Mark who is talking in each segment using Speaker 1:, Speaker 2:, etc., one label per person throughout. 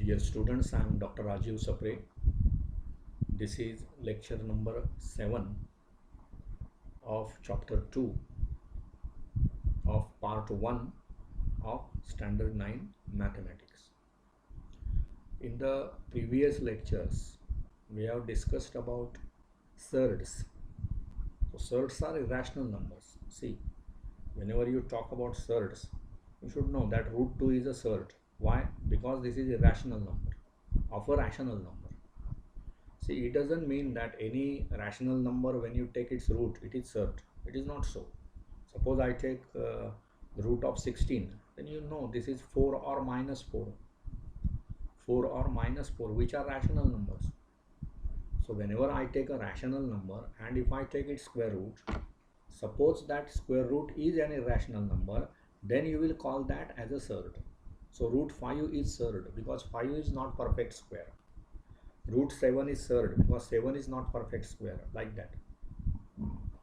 Speaker 1: Dear students, I am Dr. Rajiv Sapre. This is lecture number 7 of chapter 2 of part 1 of standard 9 mathematics. In the previous lectures, we have discussed about surds. So surds are irrational numbers. See, whenever you talk about surds, you should know that root 2 is a surd. Why? Because this is a rational number of a rational number. See, it doesn't mean that any rational number, when you take its root, it is surd. It is not so. Suppose I take root of 16, then you know this is 4 or minus 4. 4 or minus 4, which are rational numbers. So whenever I take a rational number and if I take its square root, suppose that square root is an irrational number, then you will call that as a surd. So root 5 is surd because 5 is not perfect square. Root 7 is surd because 7 is not perfect square, like that.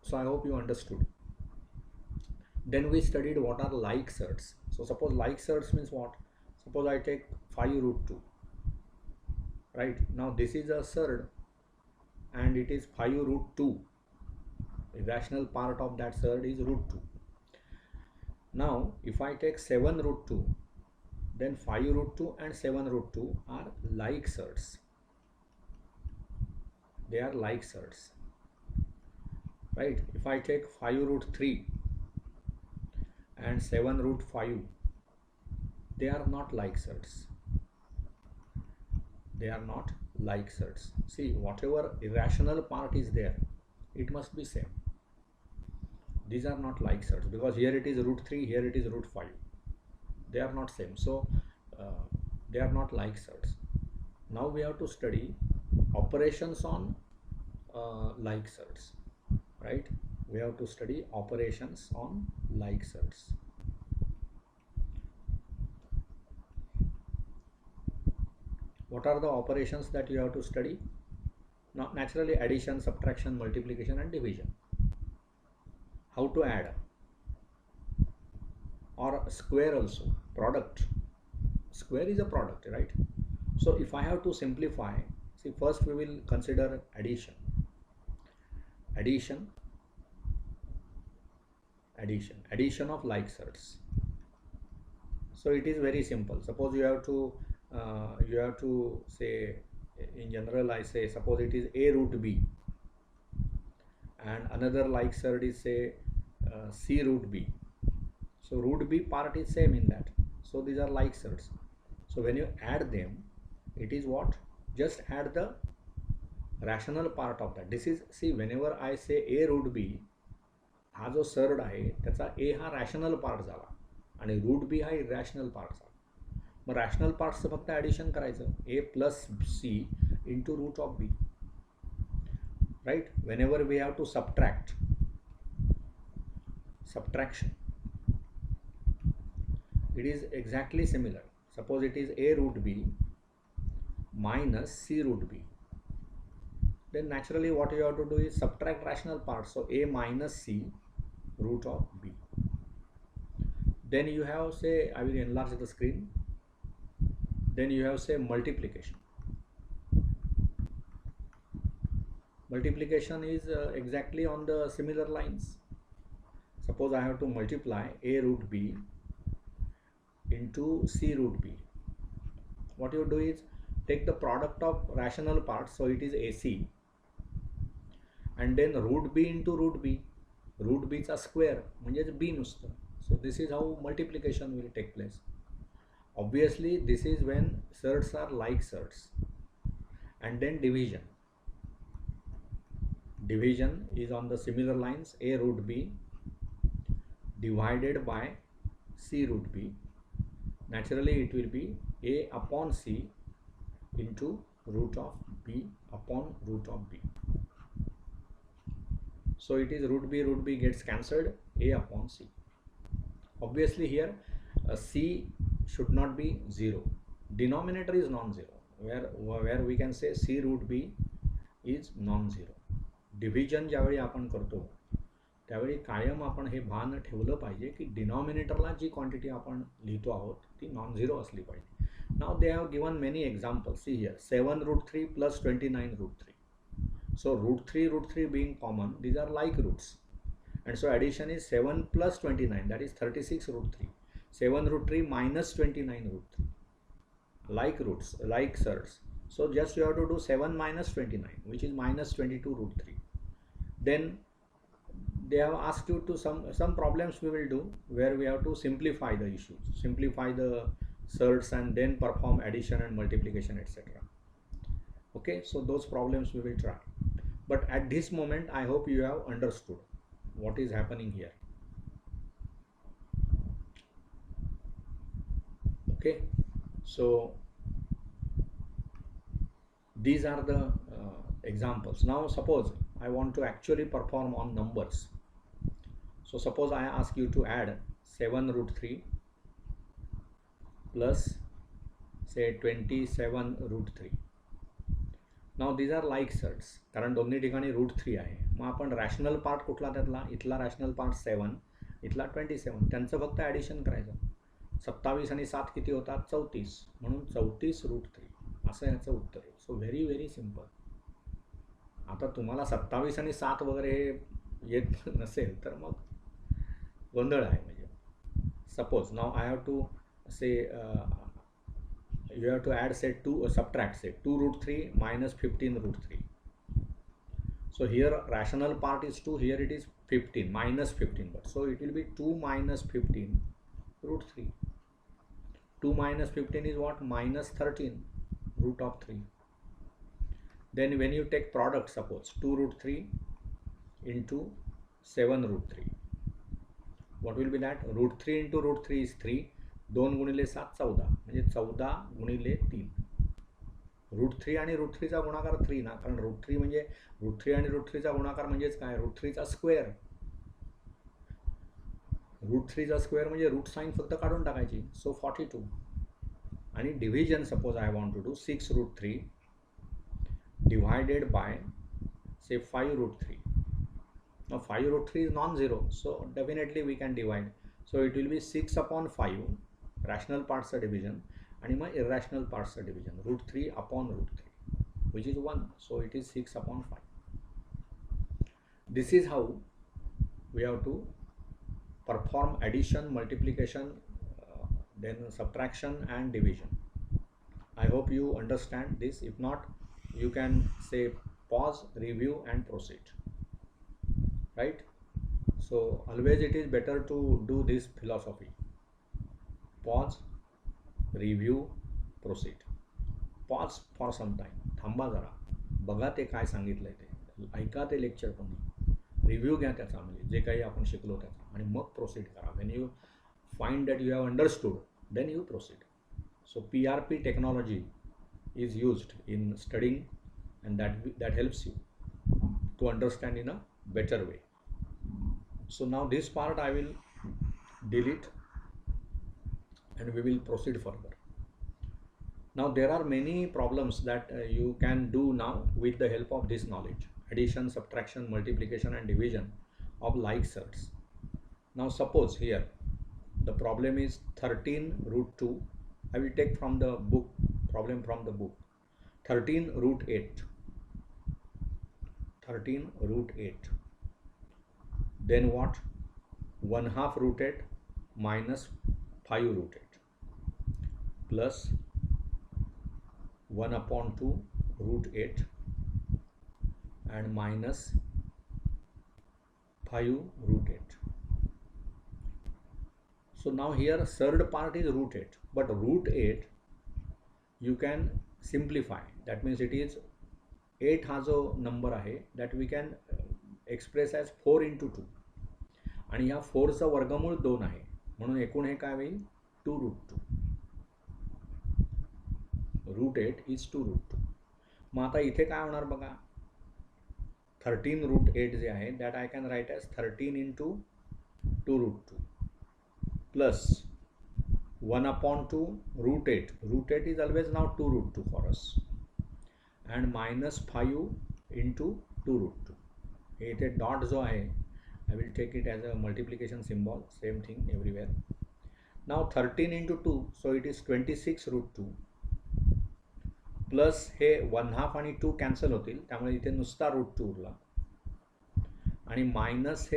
Speaker 1: So I hope you understood. Then we studied what are like surds. So suppose like surds means what? Suppose I take 5 root 2. Right? Now this is a surd and it is 5 root 2. Irrational part of that surd is root 2. Now if I take 7 root 2, then 5 root 2 and 7 root 2 are like surds. They are like surds. Right? If I take 5 root 3 and 7 root 5, they are not like surds. They are not like surds. See, whatever irrational part is there, it must be same. These are not like surds because here it is root 3, here it is root 5. They are not same. So they are not like surds. Now we have to study operations on like surds. Right? We have to study operations on like surds. What are the operations that you have to study? Now, naturally, addition, subtraction, multiplication and division. How to add? Or square also, product. Square is a product, right? So if I have to simplify, see, first we will consider addition. Addition of like surds. So it is very simple. Suppose you have to say, in general I say, suppose it is a root b and another like surd is say c root b. So root b part is same in that. So these are like surds. So when you add them, it is what? Just add the rational part of that. This is, see, whenever I say a root b, हा जो surd आहे त्याचा ए हा rational part झाला आणि root B हा irrational part झाला. मग रॅशनल पार्टचं फक्त ॲडिशन करायचं, A plus C into root of B. Right? Whenever we have to subtraction, it is exactly similar. Suppose it is a root b minus c root b. Then naturally what you have to do is subtract rational part. So a minus c root of b. Then you have, say, I will enlarge the screen. Then you have, say, multiplication. Multiplication is exactly on the similar lines. Suppose I have to multiply a root b into c root b. What you do is take the product of rational parts, so it is ac, and then root b into root b. Root b चा square म्हणजे b नुसतं. So this is how multiplication will take place. Obviously this is when surds are like surds. And then division. Division is on the similar lines, a root b divided by c root b. Naturally it will be a upon c into root of b upon root of b. So it is root b gets cancelled, a upon c. Obviously here c should not be 0. Denominator is non-zero, where we can say c root b is non-zero. Division ज्यावेळी आपण करतो त्यावेळी कायम आपण हे भान ठेवलं पाहिजे की डिनॉमिनेटरला जी क्वांटिटी आपण लिहितो आहोत ती नॉन झिरो असली पाहिजे. Now they have given many examples. See here, 7 root 3 plus 29 root 3. So root 3 being common, these are like roots. And so addition is 7 plus 29, that is 36 root 3. 7 root 3 minus 29 root 3. Like roots, like surds. So just you have to do 7 minus 29, which is minus 22 root 3. Then they have asked you to some problems we will do where we have to simplify the issues, simplify the surds and then perform addition and multiplication, etc. Okay, so those problems we will try. But at this moment, I hope you have understood what is happening here. Okay, so these are the examples. Now suppose I want to actually perform on numbers. So suppose I ask you to add 7 root 3 plus say 27 root 3. Now these are like surds, कारण दोन्ही ठिकाणी root 3 आहे. मग आपण rational part कुठला त्यातला, इथला rational part 7, इथला 27, त्यांचं फक्त ॲडिशन करायचं. 27 आणि 7 किती होतात, 34, म्हणून 34 रूट 3 असं ह्याचं उत्तर आहे. So very very simple. आता तुम्हाला 27 आणि 7 वगैरे येत नसेल तर मग गोंधळ आहे. म्हणजे suppose now I have to say you have to add say 2 subtract say 2 root 3 minus 15 root 3. So here rational part is 2, here it is 15 minus 15, but so it will be 2 minus 15 root 3. 2 minus 15 is what, minus 13 root of 3. Then when you take product, suppose 2 root 3 into 7 root 3, what will be that? Root 3 into root 3 is 3. 2 गुणिले 7 14, म्हणजे 14 गुणिले 3. Root 3 आणि root 3चा गुणाकार 3 ना, कारण root 3 म्हणजे root 3 आणि root 3चा गुणाकार म्हणजेच काय, रूट 3चा स्क्वेअर. रूट 3चा स्क्वेअर म्हणजे रूट साईन फक्त काढून टाकायची. सो 42. आणि division suppose I want to do 6 root 3 divided by say 5 root 3. Now 5 root 3 is non-zero, so definitely we can divide. So it will be 6 upon 5. Rational पार्ट्सचं division आणि मग irrational पार्ट्सचं division. Root 3 upon root 3 which is 1. So it is 6 upon 5. This is how we have to perform addition, multiplication, then subtraction and division. I hope you understand this. If not, you can say pause, review and proceed. Right? So always it is better to do this philosophy. Pause, review, proceed. Pause for some time. थांबा जरा, बघा ते काय सांगितलंय ते, ऐका ते lecture पण, रिव्ह्यू घ्या त्याचा, म्हणजे जे काही आपण शिकलो त्याचा, आणि मग प्रोसीड करा. When you find that you have understood, then you proceed. So PRP technology is used in studying, and that helps you to understand in a better way. So now this part I will delete and we will proceed further. Now there are many problems that you can do now with the help of this knowledge: addition, subtraction, multiplication and division of like surds. Now suppose here the problem is 13 root 2. I will take from the book, problem from the book. 13 root 8. 13 root 8. Then what? 1/2 root 8 minus 5 root 8 plus 1 upon 2 root 8 and minus 5 root 8. So now here third part is root 8, but root 8 you can simplify. That means it is 8 हा जो number आहे that we can express as 4 into 2, आणि ह्या 4चा वर्गमूळ 2 आहे, म्हणून एकूण हे काय होईल, 2 root 2. Root 8 is 2 root 2. मग आता इथे काय होणार बघा, 13 root 8 जे आहे that I can write as 13 into 2 root 2 plus 1 upon 2 root 8. Root 8 is always now 2 root 2 for us, and minus 5 into 2 root 2. हे इथे डॉट जो आहे, I will take it as a multiplication symbol, same thing everywhere. Now 13 into 2, so it is 26 root 2 plus हे 1/2 आणि 2 cancel होतील, त्यामुळे इथे नुसता root 2 Urla. आणि minus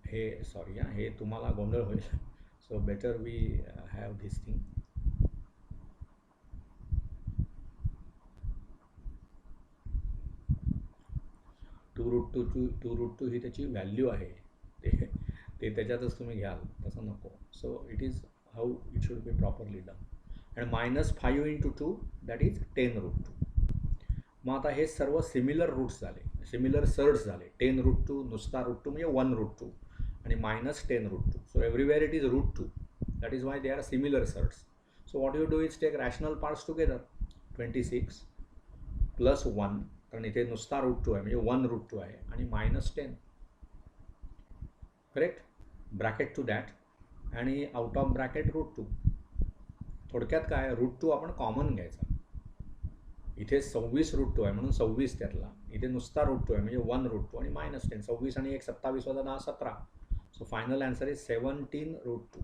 Speaker 1: हे sorry हे तुम्हाला गोंधळ होईल. So better we have this thing. Two root two ही त्याची व्हॅल्यू आहे, ते त्याच्यातच तुम्ही घ्याल, तसं नको. So it is how it should be properly done. आणि -5 × 2 दॅट इज 10 रूट 2. मग आता हे सर्व सिमिलर रूट्स झाले, सिमिलर सर्ट्स झाले. 10 रूट 2, नुसता रूट 2 म्हणजे 1 रूट 2 आणि -10 root 2. So everywhere it is root 2. That is why they are similar surds. So what you do is take rational parts together. 26 + 1, कारण इथे नुसता रूट 2 आहे म्हणजे 1 रूट 2 आहे, आणि -10. करेक्ट. ब्रॅकेट टू दॅट आणि आउट ऑफ ब्रॅकेट रूट 2. थोडक्यात काय, रूट 2 आपण कॉमन घ्यायचा. इथे 26 रूट 2 आहे म्हणून 26 त्यातला, इथे नुसता रूट 2 आहे म्हणजे 1 रूट 2 आणि -10. 26 आणि 1 27 + 10 17. So final answer is 17 root 2.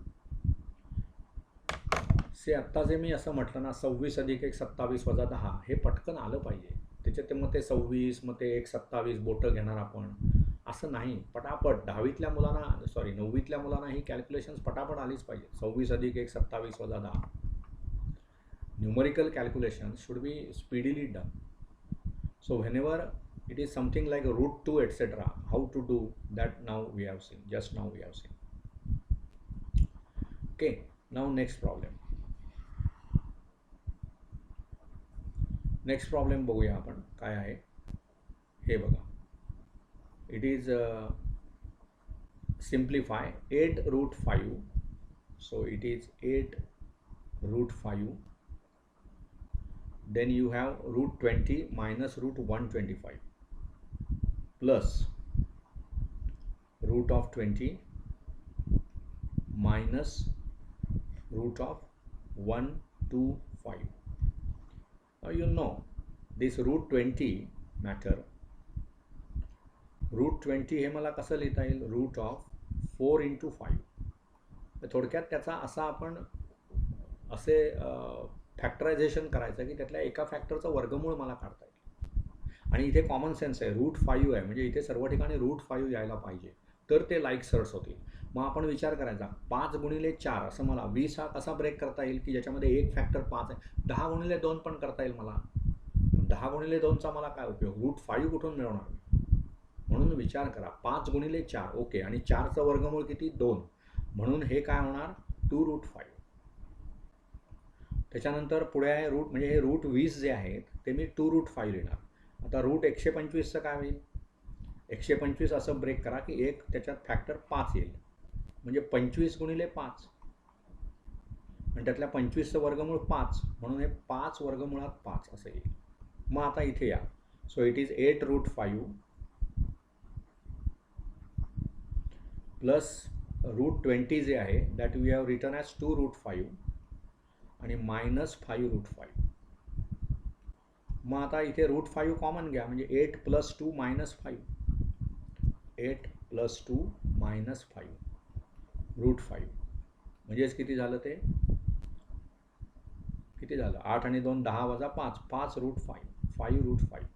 Speaker 1: Say आत्ता जे मी असं म्हटलं ना, 26 + 1 27 + 10, हे पटकन आलं पाहिजे. त्याच्यात मग ते 26, मग ते 1 27 बोटं घेणार आपण, असं नाही. पटापट 10वीतल्या मुलांना, सॉरी 9वीतल्या मुलांना ही कॅल्क्युलेशन्स पटापट आलीच पाहिजे. 26 + 1 27 + 10. Numerical calculations should be speedily done. So whenever it is something like root 2 etc., how to do that, now we have seen, just now we have seen. Okay, now next problem बघूया आपण काय आहे. हे बघा, it is simplify 8 root 5. So it is 8 root 5. Then you have root 20 minus root 125 plus root of 20 minus root of 125. Now you know this root 20 matter. root 20 हे मला कसं लिहिता येईल, root of 4 × 5. थोडक्यात त्याचा असा आपण असे फॅक्टरायझेशन करायचं की त्यातल्या एका फॅक्टरचं वर्गमूळ मला काढता येईल. आणि इथे कॉमन सेन्स आहे, रूट 5 आहे म्हणजे इथे सर्व ठिकाणी रूट 5 यायला पाहिजे, तर ते लाईक सर्ट्स होतील. मग आपण विचार करायचा 5 × 4 असं मला 20 हा कसा ब्रेक करता येईल की ज्याच्यामध्ये एक फॅक्टर 5 आहे. 10 × 2 पण करता येईल मला. 10 × 2चा मला काय उपयोग, रूट 5 कुठून मिळवणार. म्हणून विचार करा, 5 × 4 ओके, आणि 4चं वर्गमूळ किती, 2, म्हणून हे काय होणार, 2 रूट 5. त्याच्यानंतर पुढे आहे रूट, म्हणजे हे रूट 20 जे आहेत ते मी 2 रूट 5 लिहिणार. आता रूट 125चं काय होईल, 125 असं ब्रेक करा की एक त्याच्यात फॅक्टर 5 येईल, म्हणजे 25 × 5, आणि त्यातल्या 25चं वर्गमूळ 5, म्हणून हे 5 वर्गमुळात 5 असं येईल. मग आता इथे या. So it is 8 root 5 plus root 20 जे आहे that we have written as 2 root 5 आणि -5 रूट 5. मग आता इथे रूट 5 कॉमन घ्या, म्हणजे 8 + 2 -5. 8 + 2 -5 रूट 5, म्हणजेच किती झालं, ते किती झालं, 8 आणि 2 10 + 5, 5 root 5, 5 root 5.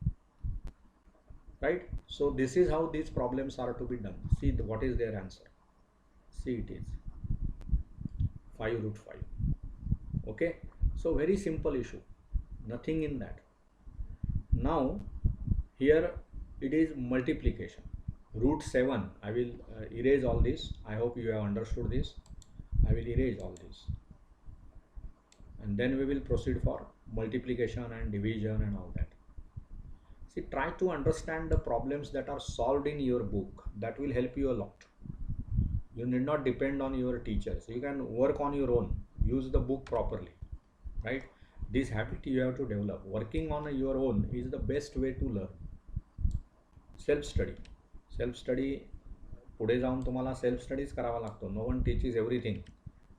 Speaker 1: Right. So this is how these problems are to be done. See what is their answer. See, it is 5 root 5. Okay, so very simple issue, nothing in that. Now here it is multiplication. Root 7, I will erase all this. I hope you have understood this. I will erase all this and then we will proceed for multiplication and division and all that. See, try to understand the problems that are solved in your book. That will help you a lot. You need not depend on your teachers. You can work on your own. Use the book properly, right? This habit you have to develop. Working on your own is the best way to learn. Self study पुढे जाऊन तुम्हाला self studies करावा लागतो. No one teaches everything.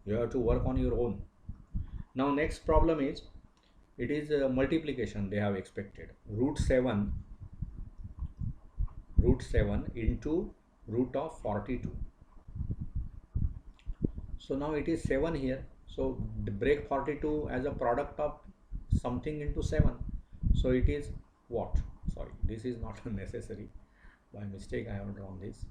Speaker 1: You have to work on your own. Now next problem is, it is multiplication they have expected. Root 7 into root of 42. So now it is 7 here. So break 42 as a product of something into 7. So it is what? Sorry, this is not necessary. By mistake I have drawn this.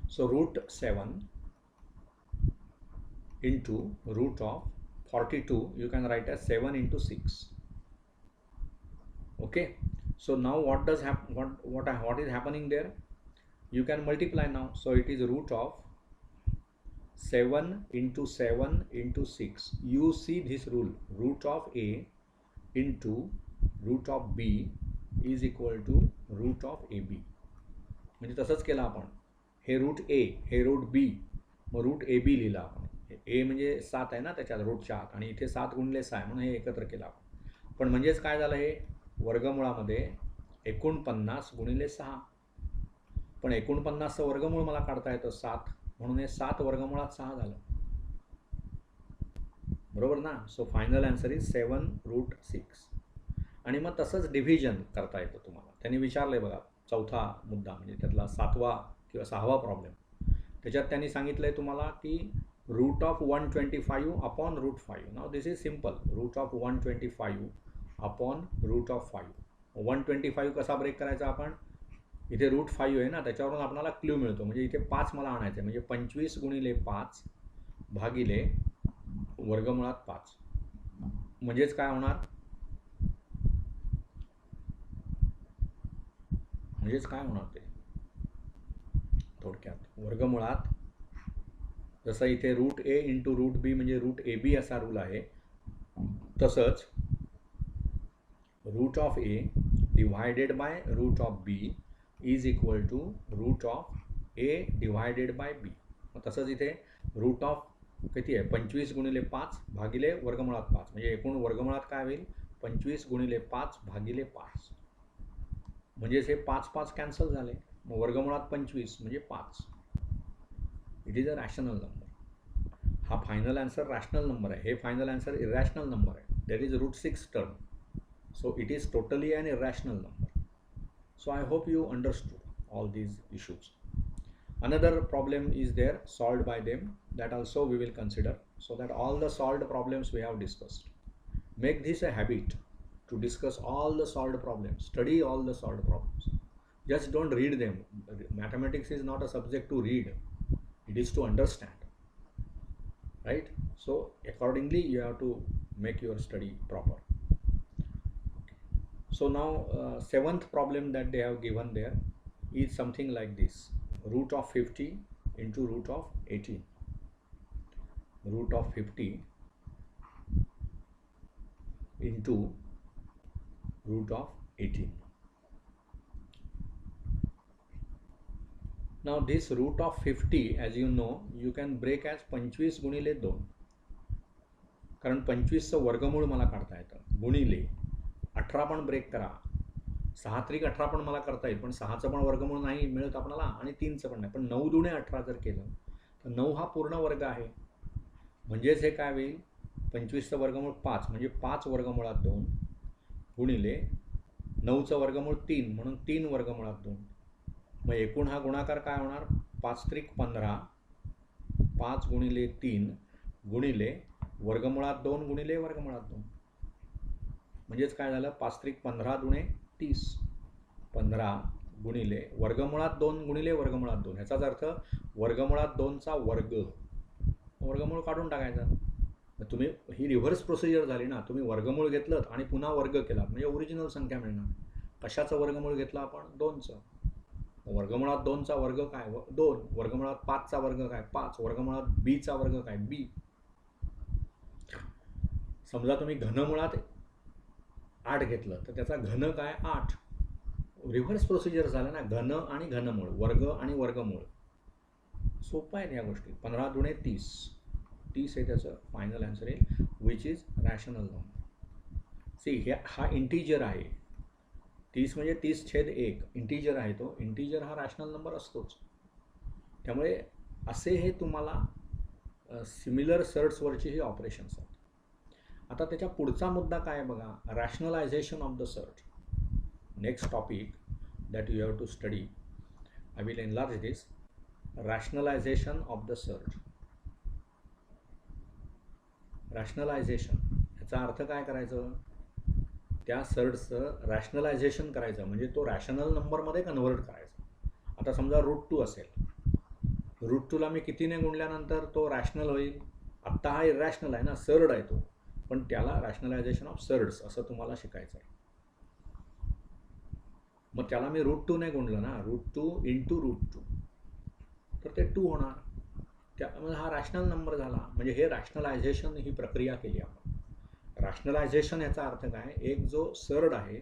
Speaker 1: So root 7 into root of 42, you can write as 7 into 6. Okay, so now what does happen? What is happening there? You can multiply now. So it is root of 7 into 7 into 6. You see this rule, root of a into root of b is equal to root of ab. म्हणजे तसंच केलं आपण. हे root A, हे root B, मग root A B लिहिलं आपण. ए म्हणजे 7 आहे ना त्याच्यात रूटच्या आत, आणि इथे 7 गुणिले 6 म्हणून हे एकत्र केलं आपण. पण म्हणजेच काय झालं, हे वर्गमुळामध्ये 49 गुणिले 6. पण 49चं वर्गमूळ मला काढता येतं 7, म्हणून हे 7 वर्गमुळात 6 झालं. बरोबर ना. So final answer is 7 root 6. आणि मग तसंच डिव्हिजन करता येतं तुम्हाला. त्यांनी विचारलंय बघा, चौथा मुद्दा म्हणजे त्यातला 7वा किंवा 6वा प्रॉब्लेम. त्याच्यात त्यांनी सांगितलंय तुम्हाला की root of 125 upon root 5. Now this is simple. Root of 125 upon root of 5. 125 कसा ब्रेक करायचा आपण? इथे रूट 5 आहे ना, त्याच्यावरून आपल्याला क्ल्यू मिळतो. म्हणजे इथे 5 मला आणायचं आहे. म्हणजे 25 गुणिले 5 भागिले वर्गमुळात 5. म्हणजेच काय होणार? ते थोडक्यात वर्गमुळात, जसं इथे root A into root B म्हणजे रूट ए बी असा रूल आहे, तसंच root of A divided by root of B is equal to root of A divided by B. तसंच इथे रूट ऑफ किती आहे? 25 गुणिले 5 भागिले वर्गमुळात 5. म्हणजे एकूण वर्गमुळात काय होईल? 25 गुणिले 5 भागिले 5. म्हणजेच हे 5 5 कॅन्सल झाले. मग वर्गमुळात 25 म्हणजे 5. It is a rational number. हा फायनल आन्सर रॅशनल नंबर आहे. हे फायनल आन्सर इरॅशनल नंबर आहे. There is root 6 term. So it is totally an irrational number. So I hope you understood all these issues. Another problem is there solved by them, that also we will consider, so that all the solved problems we have discussed. Make this a habit to discuss all the solved problems. Study all the solved problems. Just don't read them. Mathematics is not a subject to read. It is to understand. Right? So accordingly you have to make your study proper. So now 7th problem that they have given there is something like this. Root of 50 into root of 18. Root of 50 into root of 18. Now this root of 50, as you know, you can break as 25 गुणिले 2. कारण 25चं वर्गमूळ मला काढता येतं. गुणिले 18 पण break करा. 6 त्रिक 18 पण मला करता येईल, पण 6चं पण वर्गमूळ नाही मिळत आपल्याला, आणि 3चं पण नाही. पण 9 दुणे 18 जर केलं तर 9 हा पूर्ण वर्ग आहे. म्हणजेच हे काय होईल? 25चं वर्गमूळ 5 म्हणजे 5 वर्गमुळात 2 गुणिले 9चं वर्गमूळ 3 म्हणून 3 वर्गमुळात 2. मग एकूण हा गुणाकार काय होणार? 5 त्रिक 15, 5 गुणिले 3 गुणिले वर्गमुळात 2 गुणिले वर्गमुळात 2. म्हणजेच काय झालं? 5 त्रिक 15 दुणे 30. 15 गुणिले वर्गमुळात 2 गुणिले वर्गमुळात 2. ह्याचाच अर्थ वर्गमुळात 2चा वर्ग. वर्गमूळ काढून टाकायचा. तुम्ही ही रिव्हर्स प्रोसिजर झाली ना. तुम्ही वर्गमूळ घेतलं आणि पुन्हा वर्ग केला म्हणजे ओरिजिनल संख्या मिळणार. कशाचं वर्गमूळ घेतलं आपण? 2चं. वर्गमुळात 2चा वर्ग काय? 2. वर्गमुळात 5चा वर्ग काय? 5. वर्गमुळात बीचा वर्ग काय? बी. समजा तुम्ही घनमुळात 8 घेतलं तर त्याचा घन काय? 8. रिव्हर्स प्रोसिजर झालं ना. घन आणि घनमूळ, वर्ग आणि वर्गमूळ. सोपं आहे या गोष्टी. 15 दुणे 30. 30 आहे त्याचं फायनल आन्सर आहे, विच इज रॅशनल नंबर. सी हा इंटीजर आहे. 30 म्हणजे 30/1 इंटीजर आहे. तो इंटीजर हा रॅशनल नंबर असतोच. त्यामुळे असे हे तुम्हाला सिमिलर सर्ट्सवरची ही ऑपरेशन्स आहेत. आता त्याच्या पुढचा मुद्दा काय आहे बघा, rationalization of the surd. Next topic that you have to study. I will enlarge this. Rationalization of the surd. Rationalization याचा अर्थ काय करायचं, त्या सर्डचं रॅशनलायझेशन करायचं, म्हणजे तो रॅशनल नंबरमध्ये कन्व्हर्ट करायचा. आता समजा रूट 2 असेल, रूट 2ला मी कितीने गुणल्यानंतर तो रॅशनल होईल. आत्ता हा इरॅशनल आहे ना, सर्ड आहे तो, पण त्याला रॅशनलायझेशन ऑफ सर्ड्स असं तुम्हाला शिकायचं आहे. मग त्याला मी रूट 2ने गुणलं ना, रूट 2 इंटू रूट 2, तर ते 2 होणार. त्यामुळे हा रॅशनल नंबर झाला. म्हणजे हे रॅशनलायझेशन ही प्रक्रिया केली आपण. रॅशनलायझेशन याचा अर्थ काय, एक जो सर्ड आहे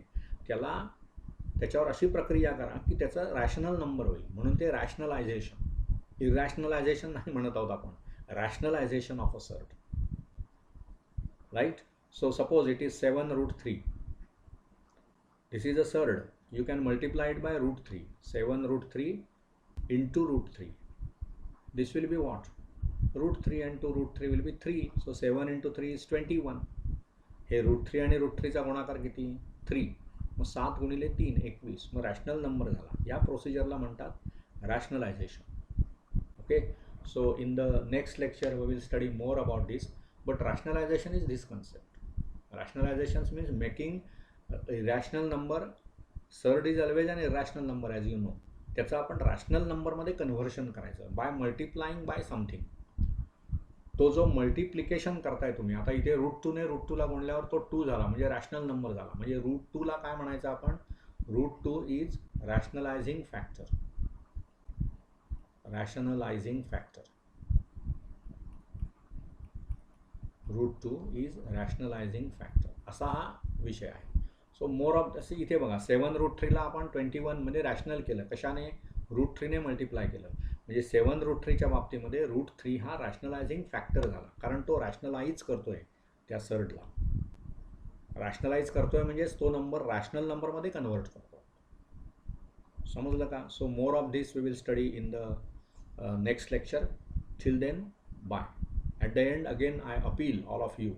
Speaker 1: त्याच्यावर अशी प्रक्रिया करा की त्याचा रॅशनल नंबर होईल, म्हणून ते रॅशनलायझेशन. इरॅशनलायझेशन नाही म्हणत आहोत आपण, rationalization of a surd, right. So suppose it is 7 root 3. This is a surd. You can multiply it by root 3. 7 root 3 into root 3. This will be what? Root 3 into root 3 will be 3. So 7 into 3 is 21. Hey root 3 आणि root 3 चा गुणाकार किती? 3. मग 7 गुणिले 3 21. मग rational number झाला. या प्रोसिजरला म्हणतात rationalization. Okay. So in the next lecture we will study more about this. But rationalization is this concept. Rationalization means making irrational number. Surd is always an irrational number as you know. त्याचं आपण rational नंबरमध्ये conversion करायचं by multiplying by something. तो जो multiplication करताय तुम्ही, आता इथे रूट 2ने रूट 2ला गुणल्यावर तो 2 झाला, म्हणजे रॅशनल नंबर झाला. म्हणजे रूट 2ला काय म्हणायचं आपण, root 2 is rationalizing factor. Rationalizing factor. Root 2 is rationalizing factor, असा हा विषय आहे. सो मोर ऑफ असे इथे बघा, 7 रूट 3ला आपण 21 म्हणजे रॅशनल केलं. कशाने? रूट 3ने मल्टिप्लाय केलं. म्हणजे 7 रूट 3च्या बाबतीमध्ये रूट 3 हा रॅशनलायझिंग फॅक्टर झाला, कारण तो रॅशनलाइज करतोय त्या सर्डला. रॅशनलाइज करतोय म्हणजेच तो नंबर रॅशनल नंबरमध्ये कन्व्हर्ट करतो. समजलं का? So more of this we will study in the next lecture. Till then, bye. At the end, again, I appeal all of you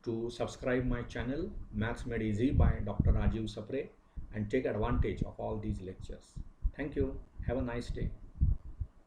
Speaker 1: to subscribe my channel Maths Made Easy by Dr. Rajiv Sapre and take advantage of all these lectures. Thank you. Have a nice day.